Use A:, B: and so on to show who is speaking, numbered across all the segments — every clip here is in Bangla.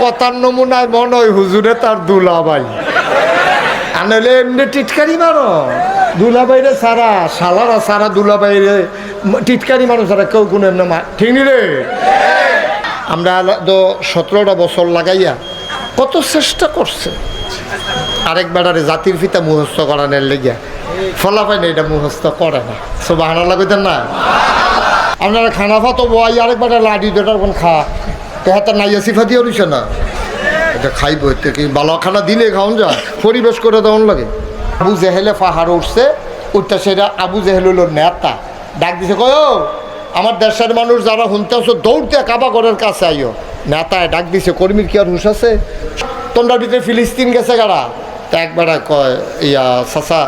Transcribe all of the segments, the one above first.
A: কথার নমুনায় মনে হয় হুজুরে তার দুলাভাই, আর নইলে এমনি টিটকারি মারো দুলাভাইরে সারা শালারা সারা দুলাভাইরে টিটকারি মারো সারা কেউ কোনো এমনি ঠিক নি রে। আমরা তো 17টা বছর লাগাইয়া কত চেষ্টা করছে আরেক বেড়ারে জাতির পিতা মুখস্থ করানোর লেগিয়া, ফলাফাই না এটা মুখস্থ করে না। সুবহানাল্লাহ কইতেন না? আপনারা খানা ফা তো বই আরেক বেড়া লাডি দুটার কোন খা তো হাতে নাইয়া সিফা দিয়ে রইছে না, এটা খাইব কি ভালো খানা দিলে খাওয়ান যায়, পরিবেশ করে দেওয়ান লাগে। আবু জেহেলে পাহাড় উঠছে, উঠতে সেটা আবু জেহেল হইল নেতা, ডাক দিছে কয় আমার দেশের মানুষ যারা শুনতেছ দৌড়তে কাবা ঘরের কাছে আইও। নেতায় ডাক দিছে কর্মীর কি আর হুশ আছে? তোমরা ভিতরে ফিলিস্তিন গেছে গাড়া, তা একবার কয় ইয়া চাচা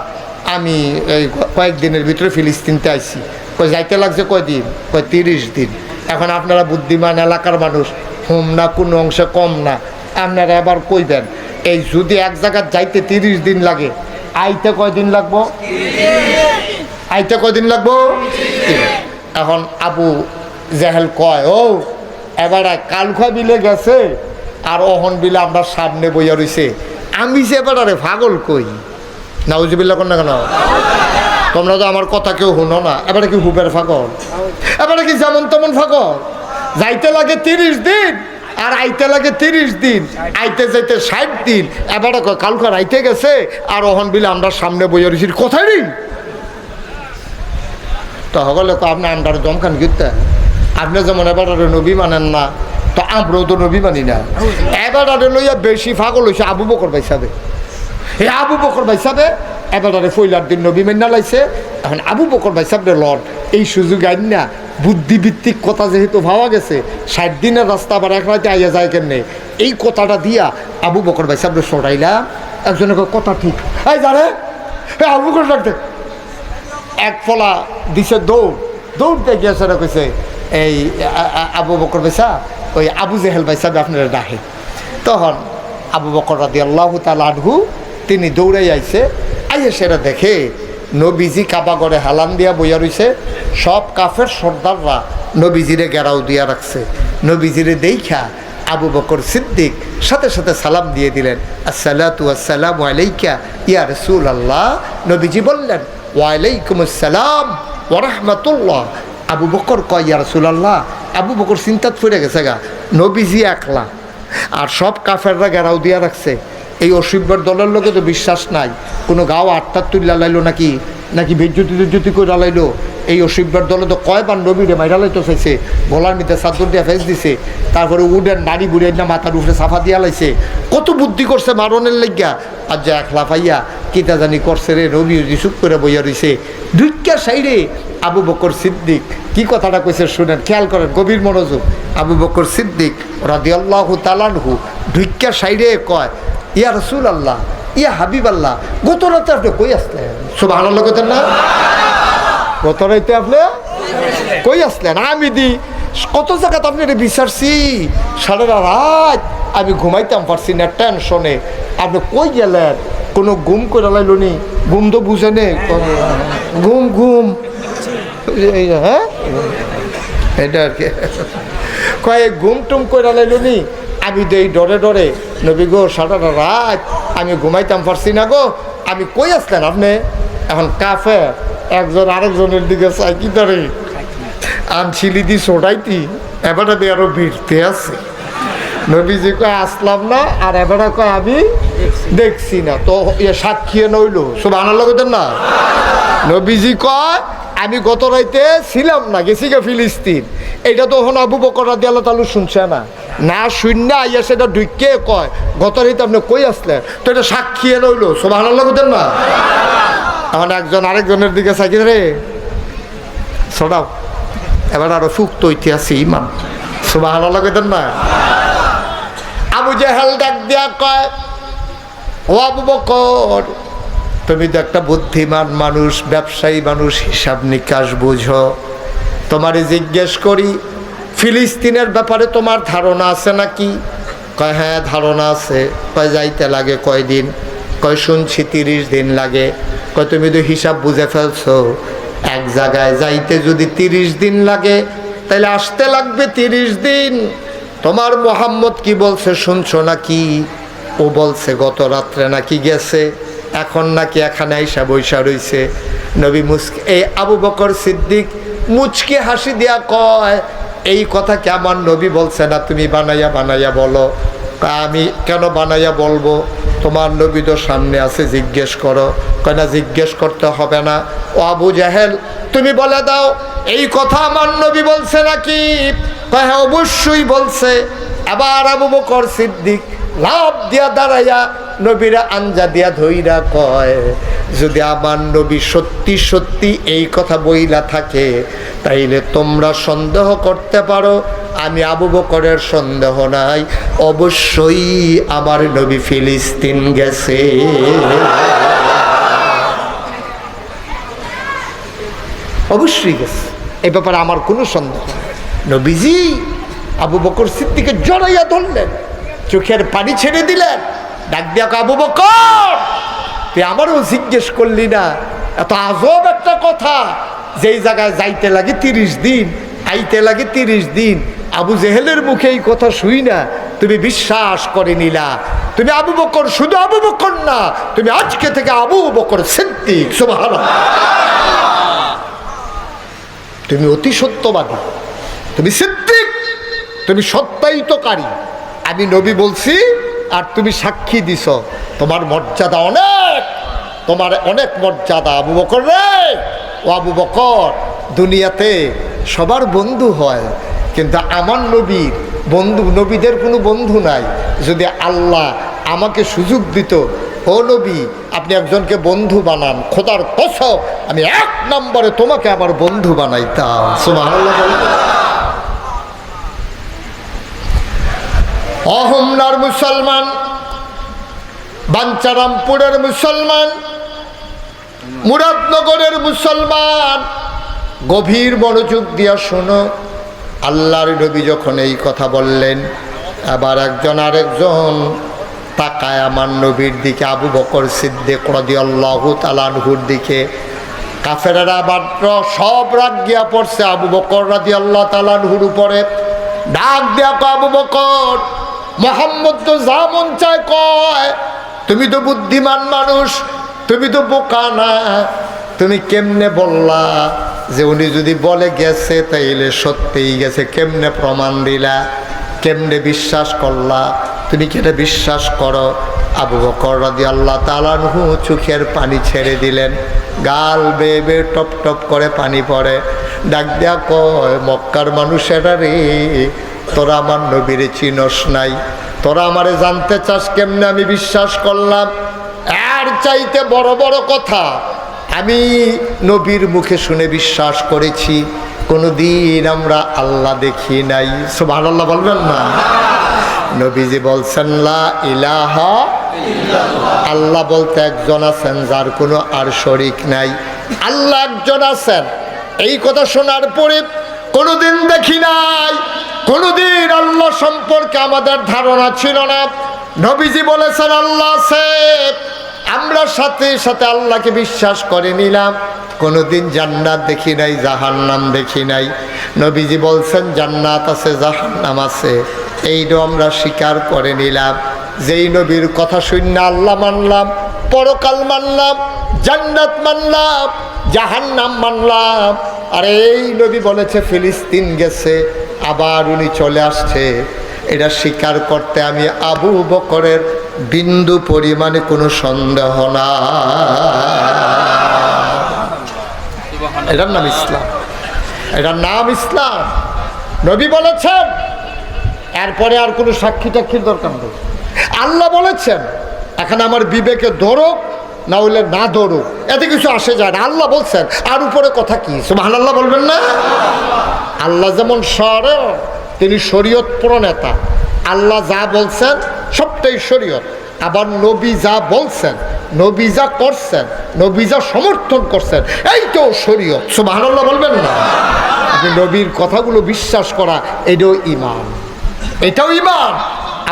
A: আমি এই কয়েকদিনের ভিতরে ফিলিস্তিনতে আইছি। কয় যাইতে লাগছে কয়দিন? কয় 30 দিন। এখন আপনারা বুদ্ধিমান এলাকার মানুষ, হোম না কোনো অংশে কম না, আপনারা আবার কইবেন এই যদি এক জায়গায় যাইতে 30 দিন লাগে, আইতে কয়দিন লাগবো? আইতে কয়দিন লাগবো? এখন আবু জেহেল কয় ও এবার কালখা বিলে গেছে আর অহন বিলে আমরা সামনে বইয়া রইছে, আমি যে এবার পাগল কই নাউজুবিল্লাহ কোন না কেন? তোমরা তো আমার কথা কেউ শুনো না, এবারে কি হুবের পাগল? এবারে কি যেমন তেমন পাগল? যাইতে লাগে 30 দিন আর আইতে লাগে 30 দিন, আইতে যাইতে 60 দিন। এবারে কালকার আইতে গেছে আর অহন বিলে আমরা সামনে বইয়া রইছি, কোথায় নেই তো হগলে আপনি আন্ডার দমখান গিতে আপনি যেমন এবার নবী মানেন না, তো আমরাও তো নবী মানি না। এবার লইয়া বেশি পাগল হয়েছে আবু বকর ভাই সাহেব। এই আবু বকর ভাই সাহেব এবারে ফইলার দিন নবী মান্না লাইছে, এখন আবু বকর ভাই সাহেব লর্ড এই সুযোগ আইন না, বুদ্ধিভিত্তিক কথা যেহেতু ভাবা গেছে 60 দিনের রাস্তা আবার এক রাতে আইয়া যায় কেমনে, এই কথাটা দিয়া আবু বকর ভাই সাহেব সরাইলাম। একজনের কথা ঠিক এই জানে আবু বকর ডাকতে এক ফলা দিছে দৌড়, দৌড়তে গিয়েছে কইছে এই আবু বকর ভাই সাহেব ওই আবু জেহেল ভাই সাহেব আপনারা ডাকে। তখন আবু বকর রাদিয়াল্লাহু তাআলা আনহু তিনি দৌড়াই আইছে, আইয়া সেটা দেখে নবীজি কাবা ঘরে হালান দিয়া বইয়া রইছে, সব কাফের সর্দাররা নবীজিরে গেরাও দিয়া রাখছে। নবীজিরে দেইখা আবু বকর সিদ্দিক সাথে সাথে সালাম দিয়ে দিলেন, আসসালাতু আসসালামু আলাইকা ইয়া রাসূলুল্লাহ। নবীজি বললেন ওয়ালাইকুম আসসালাম ওয়া রাহমাতুল্লাহ। আবু বকর কয় ইয়া রাসূলুল্লাহ। আবু বকর চিন্তাত পড়ে গেছে গা, নবীজি একলা আর সব কাফেররা গেরাও দিয়া রাখছে, এই অসভ্যের দলের লোকে তো বিশ্বাস নাই, কোনো গাও আটটা তুল্লা লাইলো নাকি নাকি বেজ্জতি করে লাইলো। এই অসভ্যের দলে তো কয়বার নবীরে মাইরা লাইতো চাইছে, গলার মধ্যে চাদর দিয়া ফেস দিছে, তারপরে উডের নাড়ি বুড়ে না মাথার উপরে সাফা দিয়া লাইছে, কত বুদ্ধি করছে মারণের লাগিয়া। আর যা একলা পাইয়া কিতা জানি করছে রে, নবী চুপ করে বইয়া রইছে। দুইটা সাইডে আবু বকর সিদ্দিক কি কথাটা কইছে শুনেন, খেয়াল করেন, গভীর মনোযোগ। আবু বকর সিদ্দিক রাদিয়াল্লাহু তাআলা আনহু দুইটা সাইডে কয় ইয়া রাসূলুল্লাহ ইয়া হাবিবাল্লাহ, গত রাতে আপনি কই আসলেন? সুবহানাল্লাহ কইতেন না? গত রাতে আপনি কই আসলেন? আমি দি কত জায়গাতে আপনি বিচারছি, সারা রাত আমি ঘুমাইতাম পারছি না টেনশনে, আপনি কই গেলেন? কোনো ঘুম করে লাইল নি? ঘুম তো বুঝে নে, ঘুম ঘুম হ্যাঁ এটা আর কি কয়ে ঘুম টুম করে লাইল নি? আমি তো এই ডরে ডরে নবী গো সারা রাত আমি ঘুমাইতাম পারছি না গো, আমি কই আসলেন আপনি? এখন কাফে একজন আরেকজনের দিকে চাই কি ধরে আনছিলি দি ছোটাইতি, এবারে আরো ভিড়তে আছে। নবীজি কয় আসলাম না, আর এবারে কয় আমি দেখছি না, তো সাক্ষী নইল। সুবহানাল্লাহ কইতেন না? নবীজি কয় আমি গত রাইতে ছিলাম না, গেছি গে ফিলিস্তিন। এইটা তো এখন আবু বকর রাদিয়াল্লাহু তাআলা শুনছে না, না শুননা আইয়া সেটা ঢুকে কয় গত রাইতে আপনি কই আসলেন, তো এটা সাক্ষী নইল। সুবহানাল্লাহ কইতেন না? এখন একজন আরেকজনের দিকে চাই রে ছড়াও, এবার আরো সুক্ত ইতিহাসে ইমান। সুবহানাল্লাহ কইতেন না? আবু জেহেল ডাক দিয়া কয় ও আবু বকর, তুমি তো একটা বুদ্ধিমান মানুষ, ব্যবসায়ী মানুষ, হিসাব নিকাশ বুঝো, তোমারে জিজ্ঞেস করি ফিলিস্তিনের ব্যাপারে তোমার ধারণা আছে নাকি? কয় হ্যাঁ ধারণা আছে। কয় যাইতে লাগে কয়দিন? কয় শুনছি 30 দিন লাগে। কয় তুমি তো হিসাব বুঝে ফেলছো, এক জায়গায় যাইতে যদি 30 দিন লাগে তাহলে আসতে লাগবে 30 দিন, তোমার মুহাম্মদ কি বলছে শুনছো নাকি? ও বলছে গত রাত্রে নাকি গেছে, এখন নাকি এখানে আইসা বৈশা রইছে। নবী এই আবু বকর সিদ্দিক মুচকি হাসি দিয়া কয়, এই কথা কি আমার নবী বলছে না তুমি বানাইয়া বানাইয়া বলো? আমি কেন বানাইয়া বলবো? তোমার নবী তো সামনে আছে, জিজ্ঞেস করো। কয় না, জিজ্ঞেস করতে হবে না। ও আবু জাহেল, তুমি বলে দাও এই কথা আমার নবী বলছে নাকি? কয় হ্যাঁ অবশ্যই বলছে। আবার আবু বকর সিদ্দিক লাভ দিয়া দাঁড়াইয়া নবীরা আঞ্জা দিয়া ধইরা কয়, যদি আমার নবী সত্যি সত্যি এই কথা বইলা থাকে তাইলে তোমরা সন্দেহ করতে পারো, আমি আবু বকরের সন্দেহ নাই, অবশ্যই আমার নবী ফিলিস্তিন গেছে। অবশ্যই গেছে, এই ব্যাপারে আমার কোনো সন্দেহ নেই। নবীজি আবু বকর সিদ্দিককে জড়াইয়া ধরলেন, চোখের পানি ছেড়ে দিলেন, ডাক দিয়া আবু বকর, তুই আমারও জিজ্ঞেস করলি না? এত আজব একটা কথা, যেই জায়গায় যাইতে লাগে 30 দিন, আইতে লাগে 30 দিন, আবু জেহেলের মুখে এই কথা শুই না তুমি বিশ্বাস করে নিলা। তুমি আবু বকর, শুধু আবু বকর না, তুমি আজকে থেকে আবু বকর সিদ্দিক। সুবহানাল্লাহ, তুমি অতি সত্যবাদী, তুমি সিদ্দিক, তুমি সত্যায়িতকারী। আমি নবী বলছি আর তুমি সাক্ষী দিছ, তোমার মর্যাদা অনেক, তোমার অনেক মর্যাদা আবু বকর রে। ও আবু বকর, দুনিয়াতে সবার বন্ধু হয়, কিন্তু আমার নবীর বন্ধু, নবীদের কোনো বন্ধু নাই। যদি আল্লাহ আমাকে সুযোগ দিত, ও নবী আপনি একজনকে বন্ধু বানান, খোদার কসম আমি 1 নম্বরে তোমাকে আমার বন্ধু বানাইতাম। সুবহানাল্লাহ। অহমনার মুসলমান, বাঞ্চারামপুরের মুসলমান, মুরাদনগরের মুসলমান, গভীর মনোযোগ দিয়া শোনো। আল্লাহর নবী যখন এই কথা বললেন, আবার একজন আরেকজন তাকায় আমার নবীর দিকে, আবু বকর সিদ্দিক রাদিয়াল্লাহু তাআলা আনহুর দিকে। কাফেরেরা মাত্র সব রাগ গিয়া পড়ছে আবু বকর রাদিয়াল্লাহু তাআলা আনহুর উপরে। ডাক দিয়া আবু বকর, মুহাম্মদ তো যা মন চায় কয়, তুমি তো বুদ্ধিমান মানুষ, তুমি তো বোকা না, তুমি কেমনে বললা যে উনি যদি বলে গেছে তাইলে সত্যিই গেছে? কেমনে প্রমাণ দিলা? কেমনে বিশ্বাস করলা? তুমি কেটে বিশ্বাস করো। আবু বকর রাদিয়াল্লাহু তাআলা আনহু চোখের পানি ছেড়ে দিলেন, গাল বেয়ে বেয়ে টপ টপ করে পানি পড়ে। ডাক দেয়া কয়, মক্কার মানুষেরা রে, তোরা আমার নবীরে চিনস নাই, তোরা আমারে জানতে চাস কেমনে আমি বিশ্বাস করলাম? এর চাইতে বড় বড় কথা আমি নবীর মুখে শুনে বিশ্বাস করেছি, কোনোদিন আমরা আল্লাহ দেখি নাই। সুবহানাল্লাহ বলবেন না? নবীজি বলছেন লা ইলাহা ইল্লাল্লাহ, আল্লাহ বলতে একজন আছেন যার কোনো আর শরীক নাই, আল্লাহ একজন আছেন। এই কথা শোনার পরে কোনোদিন দেখি নাই, কোনোদিন আল্লাহ সম্পর্কে আমাদের ধারণা ছিল না। নবীজি বলেছেন আল্লাহ আছে, আমরা সাথে সাথে আল্লাহকে বিশ্বাস করে নিলাম। কোনোদিন জান্নাত দেখি নাই, জাহান্নাম দেখি নাই। নবীজি বলছেন জান্নাত আছে, জাহান্নাম আছে, এইটাও আমরা স্বীকার করে নিলাম। যেই নবীর কথা শুনে আল্লাহ মানলাম, পরকাল মানলাম, জান্নাত মানলাম, জাহান্নাম মানলাম। আর এই নবী বলেছে ফিলিস্তিন গেছে, আবার উনি চলে আসছে, এটা স্বীকার করতে আমি আবু বকরের বিন্দু পরিমাণে কোনো সন্দেহ না। এটার নাম ইসলাম, এটার নাম ইসলাম। নবী বলেছেন, এরপরে আর কোনো সাক্ষী টাক্ষীর দরকার নেই। আল্লাহ বলেছেন, এখন আমার বিবেকে ধরুক না হইলে না ধরুক, এতে কিছু আসে যায় না। আল্লাহ বলছেন, আর উপরে কথা কি? সুবহানাল্লাহ বলবেন না? আল্লাহ যেমন শরীয়ত, তিনি শরীয়ত প্রণেতা। আল্লাহ যা বলছেন সবটাই শরীয়ত। আবার নবী যা বলছেন, নবী যা করছেন, নবী যা সমর্থন করছেন, এইটাও শরীয়ত। সুবহানাল্লাহ বলবেন না? আপনি নবীর কথাগুলো বিশ্বাস করা, এটাও ঈমান, এটাও ঈমান।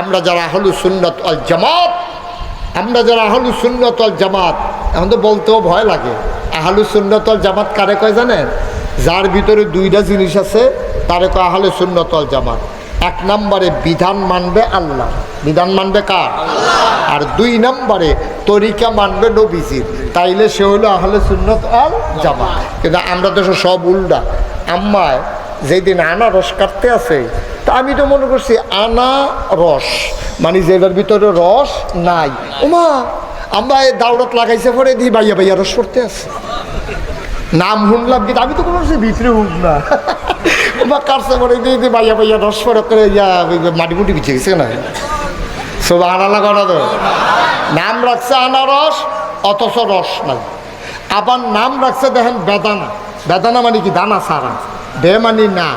A: আমরা যারা আহলুস সুন্নাত ওয়াল জামাত, আমরা যারা আহলুস সুন্নাত ওয়াল জামাত, এখন তো বলতেও ভয় লাগে। আহলুস সুন্নাত ওয়াল জামাত কারে কয় জানেন? যার ভিতরে 2টা জিনিস আছে তারে কয় আহলে সুন্নাত ওয়াল জামাত। এক নম্বরে বিধান মানবে আল্লাহ, বিধান মানবে কার? আর 2 নম্বরে তরিকা মানবে নবীজির, তাইলে সে হলো আহলে সুন্নাত ওয়াল জামাত। কিন্তু আমরা তো সব উল্টা। আম্মায় যেদিন আনারস কাটতে আছে, তা আমি তো মনে করছি আনারস মানে যেটার ভিতরে রস নাই। ওমা আমরা দাউড়াত লাগাইছে পরে দিই বাইয়া বাইয়া রস করতে আছে, নাম শুনলাম কিন্তু আমি তো কোনো ভিতরে উঠ না। ওমা কাটছে পরে দিয়ে দিই বাইয়া বাইয়া রস পরে করে মাটি মুটি বিছে গেছে না, সব আনা লাগা না। তো নাম রাখছে আনারস অথচ রস নাই। আবার নাম রাখছে দেখেন বেদানা। বেদানা মানে কি? দানা সারা। বে মানি না,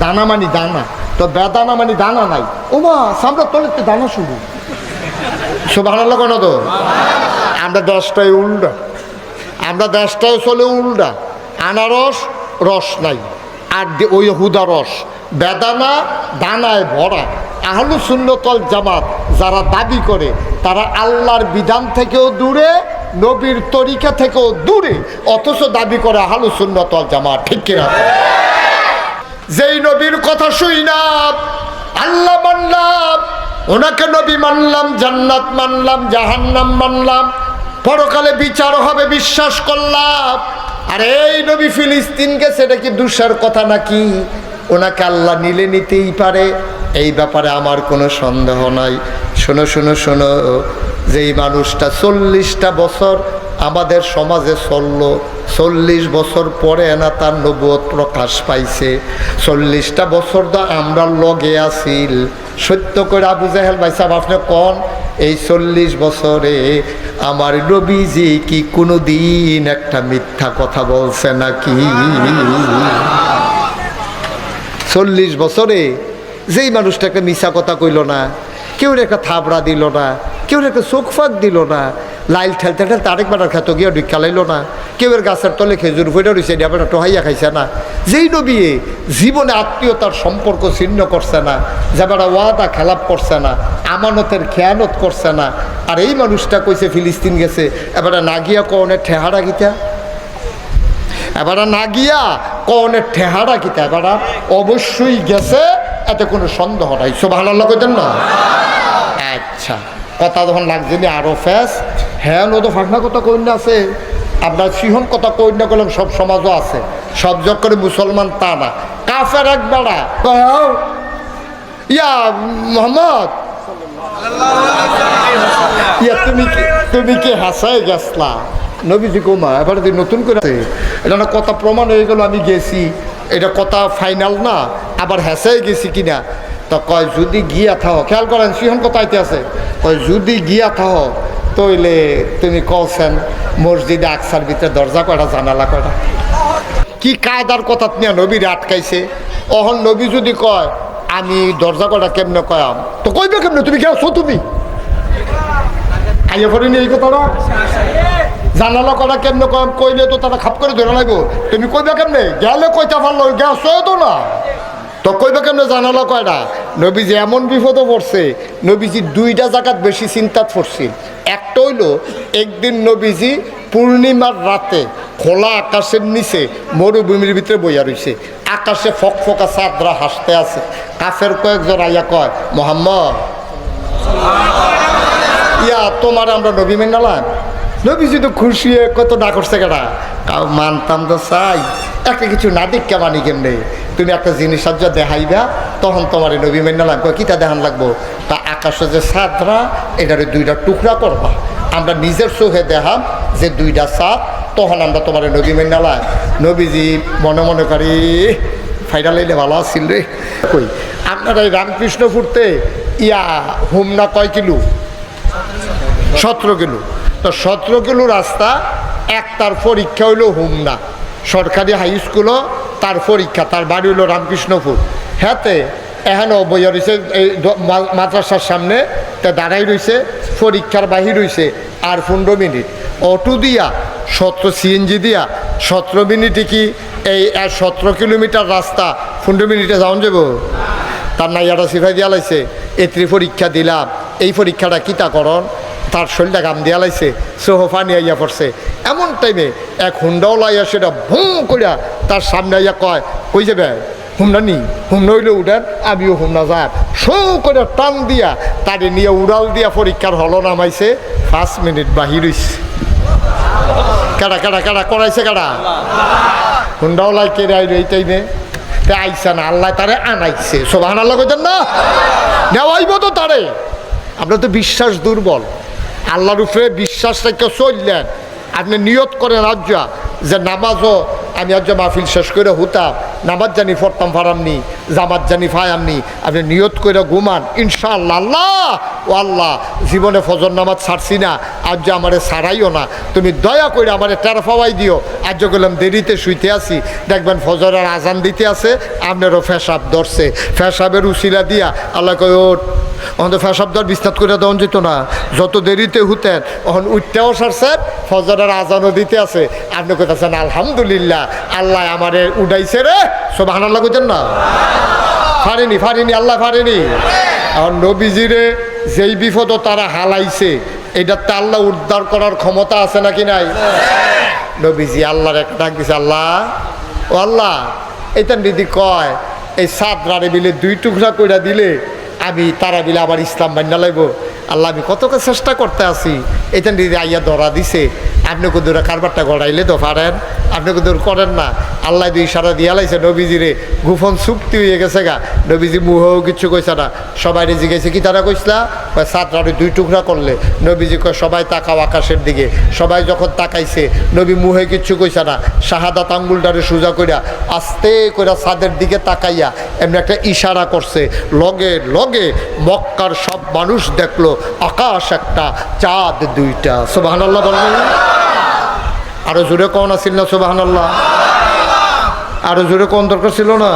A: দানা মানি দানা। তো বেদানা মানে দানা নাই। ওমা সামনে তলে দানা শুরু, সব আনা লাগা না। তো আমরা দেশটাই উল্টা, আমরা দেশটাও চলে উল্টা। আনারস রস নাই, আর ওই হুদা রস। বেদানা দানায় ভরা। আহলু সুন্নাত ওয়াল জামাত যারা দাবি করে, তারা আল্লাহর বিধান থেকেও দূরে, নবীর তরিকা থেকেও দূরে, অথচ দাবি করে আহলু সুন্নাত ওয়াল জামাত। ঠিক কিনা? যেই নবীর কথা শুইলাম, আল্লাহ মানলাম, ওনাকে নবী মানলাম, জান্নাত মানলাম, জাহান্নাম মানলাম, পরকালে বিচার হবে বিশ্বাস করলাম। আর এই নবী ফিলিস্তিন গেছে, এটা কি দুঃসার কথা নাকি? ওনাকে আল্লাহ নিলে নিতেই পারে, এই ব্যাপারে আমার কোনো সন্দেহ নাই। শোনো শোনো শোনো, যেই মানুষটা 40টা বছর আমাদের সমাজে চললো, 40 বছর পরে না তার নবুয়ত প্রকাশ পাইছে। 40টা বছর তো আমরা লগে আসিল। সত্য করে আবু জাহেল ভাই সাহেব আপনি কোন, এই 40 বছরে আমার নবীজি কি কোনো দিন একটা মিথ্যা কথা বলছে নাকি? 40 বছরে যেই মানুষটা একটা মিশা কথা কইল না, কেউ একটা থাবড়া দিল না, কেউ একটা চোখ ফাঁক দিল না, লাইল ঠেলতে ঠেলতে আরেকবার খেত গিয়ে ডুই খেলাইল না, কেউ গাছের তলে খেজুর ফুটে রয়েছে আবার টোহাইয়া খাইছে না, যেই নবী জীবনে আত্মীয়তার সম্পর্ক ছিন্ন করছে না, যাবার ওয়াদা খেলাপ করছে না, আমানতের খেয়ানত করছে না, আর এই মানুষটা কইছে ফিলিস্তিন গেছে, এবার না গিয়া কনের ঠেহারা গীতা, এবার না গিয়া কনের ঠেহারা গীতা, এবার অবশ্যই গেছে, এতে কোনো সন্দেহ নাই। সুবহানাল্লাহ কইতেন না? আচ্ছা, কথা যখন লাগছে না আরো ফ্যাস, হ্যাঁ নো তো ফাঁকনা কথা কই না আছে, আপনার সিহন কথা কই না করলাম, সব সমাজও আছে, সব জগ করে মুসলমান তা না, কাফের এক বেড়া ইয়া মোহাম্মদ ইয়া তুমি কি হাসায় গেছলা নবীজি কোমা, এবার নতুন করে এটা না কথা প্রমাণ হয়ে গেল, আমি গেছি, এটা কথা ফাইনাল না, আবার হেসায় গেছি কিনা। তা কয় যদি গিয়া থাও, খেয়াল করেন সিহন কথা আইতে আছে, কয় যদি গিয়া থাও তইলে তুমি কছেন মসজিদে আকসার ভিতরে দরজা কয়টা জানালা কয়টা, কি কায়দার কথা নিয়ে নবীরে আটকাইছে। অহন নবী যদি কয় আমি দরজা কয়টা কেমনে কয়াম, তো কইবে কেমনে? তুমি গেছো, তুমি আইয়া পড়িনি এই কথাটা, জানালা কয়টা কেমনে কয়াম কইলে তো তারা খাপ করে ধরে লাগবো, তুমি কইবে কেমনে? গেলে কইতে পারলো, গেছো তো না, তো কইবে কেমনে জানালা কয়টা? নবীজি এমন বিপদে পড়ছে, নবীজি 2টা জায়গাত বেশি চিন্তাত পড়ছিল। একটা হইল একদিন নবীজি পূর্ণিমার রাতে খোলা আকাশের নিচে মরুভূমির ভিতরে বইয়া রয়েছে, আকাশে ফকফকা চাঁদরা হাসতে আছে, কাফের কয়েকজন আইয়া কয় মোহাম্মদ ইয়া তোমার আমরা নবী মেনালাম। নবীজি তো খুশি হয়ে কত না করছে কেনা, কাউ মানতাম তো চাই, একটা কিছু না দীক্ষা মানি কেমনে, তুমি একটা জিনিস সাহায্য দেখাইবা, তখন তোমার নবী মেনে লাগবে, কিটা দেখান লাগবো, তা আকাশে যে চাঁদরা এটারে 2টা টুকরা করবা, আমরা নিজের চোখে দেখাম যে 2টা চাঁদ, তখন আমরা তোমার নবী মেনে লাগ। নবীজি মনে মনে করি ফাইডা লাইলে ভালো আসছিল রে। কই আপনারা এই রামকৃষ্ণপুরতে ইয়া হুমনা কয় কিলো? 17 কিলো। তো 17 কিলো রাস্তা, একটার পরীক্ষা হইল হুমনা সরকারি হাই স্কুলও, তার পরীক্ষা, তার বাড়ি হইল রামকৃষ্ণপুর। হ্যাঁতে এখানেও বইয়া রয়েছে এই মাদ্রাসার সামনে, তা দাঁড়াই রয়েছে, পরীক্ষার বাহির রয়েছে আর 15 মিনিট অটো দিয়া 17 সিএনজি দিয়া 17 মিনিটে কি এই 17 কিলোমিটার রাস্তা 15 মিনিটে যাওয়া যাব? তার নাইয়াটা সিফাই দিয়া লাইছে, এত্রি পরীক্ষা দিলাম, এই পরীক্ষাটা কিতা করন, তার শরীরটা গাম দিয়া লাইছে, সোহ পানি আইয়া পড়ছে। এমন টাইমে এক হুন্ডাও লাইয়া সেটা ভুম করিয়া তার সামনে আইয়া কয় কই যাবে, হুমনা নি হুমনা হইলে উঠেন আমিও হুমনা যার শো করে টান দিয়া তারে নিয়ে উড়াল দিয়া পরীক্ষার হল নামাইছে 5 মিনিট বাহির হইছে কাটা কাটা কাটা করাইছে কাটা হুন্ডাও লাই কেড়ে আইল এইটাই নে আইসা না আল্লাহ তারে আনাইছে সুবহানাল্লাহ কইতেন না নেওয়াইব তো তারে। আমরা তো বিশ্বাস দুর্বল, আল্লাহর উপরে বিশ্বাস রেখে চললেন। আপনি নিয়ত করেন আজ যে নামাজও আমি আজ মাহফিল শেষ করে হতাম, নামাজ জানি পড়তাম পারামনি, জামাত জানি ফায়ামনি, আপনি নিয়ত করে ঘুমান ইনশাআল্লাহ আল্লাহ ও আল্লাহ জীবনে ফজর নামাজ ছাড়ছি না, আজ আমারে ছাড়াইও না, তুমি দয়া করে আমারে টের পাওয়াই দিও। আজ গেলাম দেরিতে শুইতে আসি, দেখবেন ফজরের আজান দিতে আছে, আপনারও ফেসাব ধরছে, ফেসাবের উসিলা দিয়া আল্লাহ কই ওঠ। আমাদের ফেসাব ধর বিস্তার করে দেওয়া যেত না, যত দেরিতে হুতেন তখন উঠতেও সারছেন, ফজরের আজানও দিতে আছে, আপনি কোথাছেন আলহামদুলিল্লাহ আল্লাহ আমারে উঠাইছে রে, সুবহানাল্লাহ কইতেন না। ফারেনি ফারেনি আল্লাহ ফারেনি। আর নবীজিরে যেই বিপদও তারা হালাইছে, এটাতে আল্লাহ উদ্ধার করার ক্ষমতা আছে নাকি নাই? নবীজি আল্লাহর একটা ডাক দিছে, আল্লাহ ও আল্লাহ, এটা দিদি কয় এই 7 রানে মিলে 2 টুকরা কইরা দিলে আমি তারা মিলে আবার ইসলাম মান্য লাগবো। আল্লাহ আমি কতকে চেষ্টা করতে আছি, এটা দিদি আইয়া ধরা দিছে, আপনি কোদুরা কারবারটা গড়াইলে তো পারেন, আপনি কোদুর করেন না। আল্লাহ দুই ইশারা দিয়া লাইছে নবীজিরে, গোপন চুক্তি হয়ে গেছে গা। নবীজি মুহেও কিচ্ছু কইছে না, সবাই জিজ্ঞাসা কি তারা কইসলা, 7 রানে 2 টুকরা করলে। নবীজি কয় সবাই তাকাও আকাশের দিকে, সবাই যখন তাকাইছে নবী মুহে কিচ্ছু কইছে না, শাহাদাত আঙ্গুলটারে সোজা কইরা আস্তে কইরা ছাদের দিকে তাকাইয়া এমনি একটা ইশারা করছে, লগে লগে মক্কার সব মানুষ দেখলো আকাশ একটা চাঁদ 2টা। সুবহানাল্লাহ বলবেন, আরো জোরে কোন আছিল না সুবহানাল্লাহ, আরো জোরে কোন দরকার ছিল না।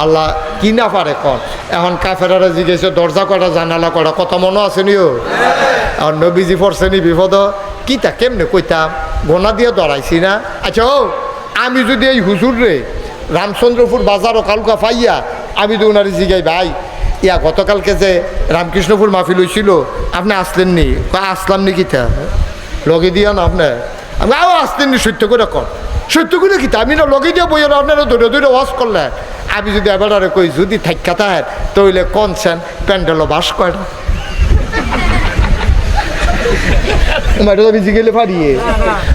A: আল্লাহ কি না পারে কন। এখন কাফেরারা জিজ্ঞেস দরজা কটা জানালা কটা, কত মনে আছে নিও। আর নবীজি পড়ছেনি বিপদ, কিতা কেমনে কইতাম, গোনা দিয়ে দৌড়াইছি না। আচ্ছা ও আমি যদি এই হুজুর রে রামচন্দ্রপুর বাজারও কালকা পাইয়া, আমি তো ওনারে জিগাই ভাই ইয়া গতকালকে যে রামকৃষ্ণপুর মাহফিল হয়েছিল আপনি আসলেননি, আসলাম নি কিতা লগে দিয়া না আপনার, আমি আও আসলেননি, সত্য করে কর, সত্য করে কিতা আমি না লগে দিয়ে বইয়া আপনারা ধরে ধরে ওয়াজ করলেন। আমি যদি এবার কই যদি থাকা তার তইলে কনছেন প্যান্ডেলও বাস কয়টা, আমি জিগেলে পারিয়ে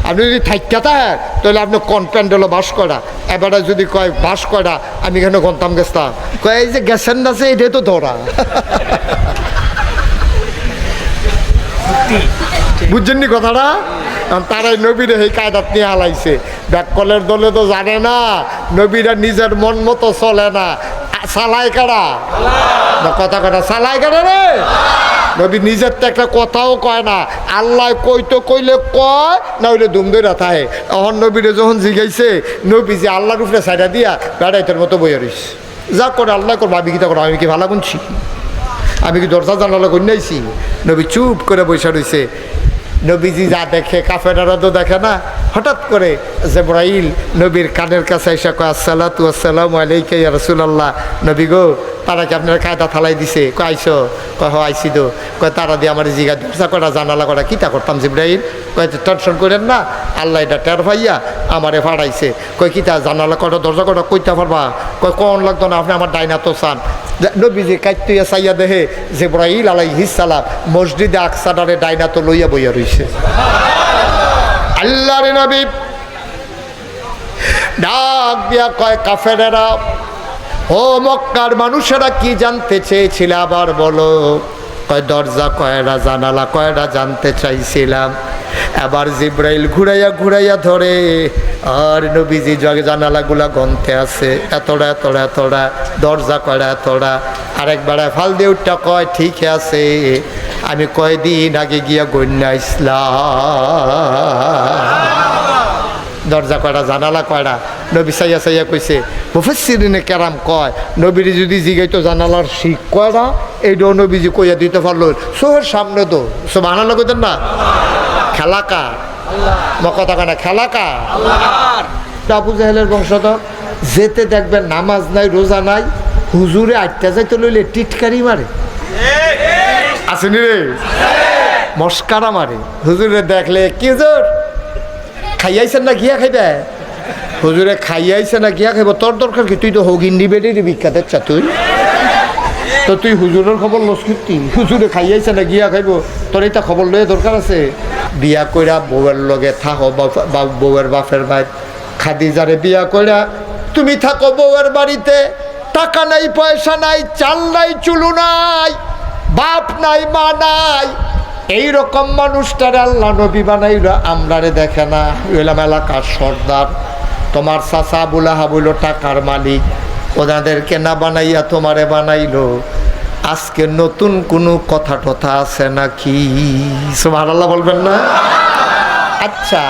A: আপনি যদি থাকা তার তাহলে আপনি কোন প্যান্ডেলও বাস করা, এবার যদি কয় বাস করা আমি এখানে গন্তাম গেছতাম, কয় এই যে গেছেন না যে এটাই তো ধরা। বুঝছেন নি কথাটা? তারাই নবীরে এই কায়দাত নিয়ে হালাইছে। ব্যাককলের দলে তো জানে না, নবীরা নিজের মন মতো চলে না, চালায় কারা কথা কথা চালায় কারা রে। নবী নিজের তো একটা কথাও কয় না, আল্লাহ কইতো কইলে কয় না হইলে দুম ধরে থাকে। এখন নবীরে যখন জিগাইছে নবী যে আল্লাহর উপরে সাইডা দিয়া বেড়াইতের মতো বইয়া রইস, যা করে আল্লাহ করবো, আমি কিতা করো, আমি কি ভালো গুনছি, আমি কি দরজা জানালা গুনাইছি। নবী চুপ করে বসে রইছে। নবীজি যা দেখে কাফেরারা তো দেখে না। হঠাৎ করে জিবরাইল নবীর কানের কাছে এসে কয় আসসালাতু আসসালামু আলাইকা ইয়া রাসূলুল্লাহ, নবী গো তারা কি আপনার কায়দা থালাই দিছে? কয় আইসো, কয় হ আইসি তো, কয় তারা দিয়ে আমার জিগা দরজা করা জানালা করা কিতা করতাম জিবরাইল, কয় টেনশন করেন না, আল্লাহ এটা টের ভাইয়া আমারে ফাড়াইছে। কয় কিতা জানালা কটা দরজা কটা কইতা পারবা? কয় কোন লাগতো না, আপনি আমার ডাইনা তো চান। নবীজি কাইতুয়া চাইয়া দেহে জিবরাইল আলাইহিস সালাম মসজিদে আকসাডারে ডাইনা তো লইয়া বইয়া রইছে। আল্লাহর নবী ডাক দিয়া কয় কাফেরেরা, ও মক্কার মানুষেরা কি জানতে চেয়েছিল আবার বলো। কয় দরজা কয়টা জানালা কয়টা জানতে চাইছিলাম। এবার জিবরাইল ঘুরাইয়া ঘুরাইয়া ধরে, আর নবীজি জানালাগুলা গন্তে আছে এতটা এতটা এতটা, দরজা কয়টা এতটা। আরেকবার ফাল দিয়ে উঠটা কয় ঠিক আছে, আমি কয়দিন আগে গিয়া গন্যা ইসলাম। দরজা কয়টা জানালা কয়টা, নবী সাইয়া সাইয়া কইছে। মুফাসসিরিনে কেরাম কয় নবীর যদি জিগাইতো জানালার শিখ কয়টা, এইটাও নবীজি কইয়া দিতে পারলো সোহের সামনে তো। সুবহানাল্লাহ কইতেন না? খেলাকা কথা কয় না, খেলাকা আবু জাহেলের বংশধর। যেতে দেখবেন নামাজ নাই রোজা নাই, হুজুরে আটটা যাইতে লইলে টিটকারি মারে, আসেনি রে মস্কারা মারে। হুজুরে দেখলে কি হুজুর খাইয়াইছেন না, ঘিয়া খাইবে, হুজুরে খাইয়াইছে না গিয়া খাইব তোর দরকার কি? তুই তো হগিন্ডি বেডির বিখ্যাত ইচ্ছা তুই তো তুই হুজুরের খবর লস করতি? হুজুরে খাইয়াইছে না গিয়া খাইব তোর এটা খবর লয়ে দরকার আছে? বিয়া কইরা বউয়ের লগে থাকো বা বউয়ের বাপের ভাই খাদিজারে বিয়া কইরা তুমি থাকো বউয়ের বাড়িতে, টাকা নাই পয়সা নাই, চাল নাই চুলু নাই, বাপ নাই মা নাই, এইরকম মানুষটারে আল্লাহ নবী বানাইল। আমরারে দেখে না, হইলাম এলাকার সর্দার। তোমার চাচা আবুল আহাব হইল টাকার মালিক, ওনাদেরকে না বানাইয়া তোমারে বানাইলো। আজকে নতুন কোনো কথা টথা আছে নাকি? সুবহানাল্লাহ বলবেন না? আচ্ছা।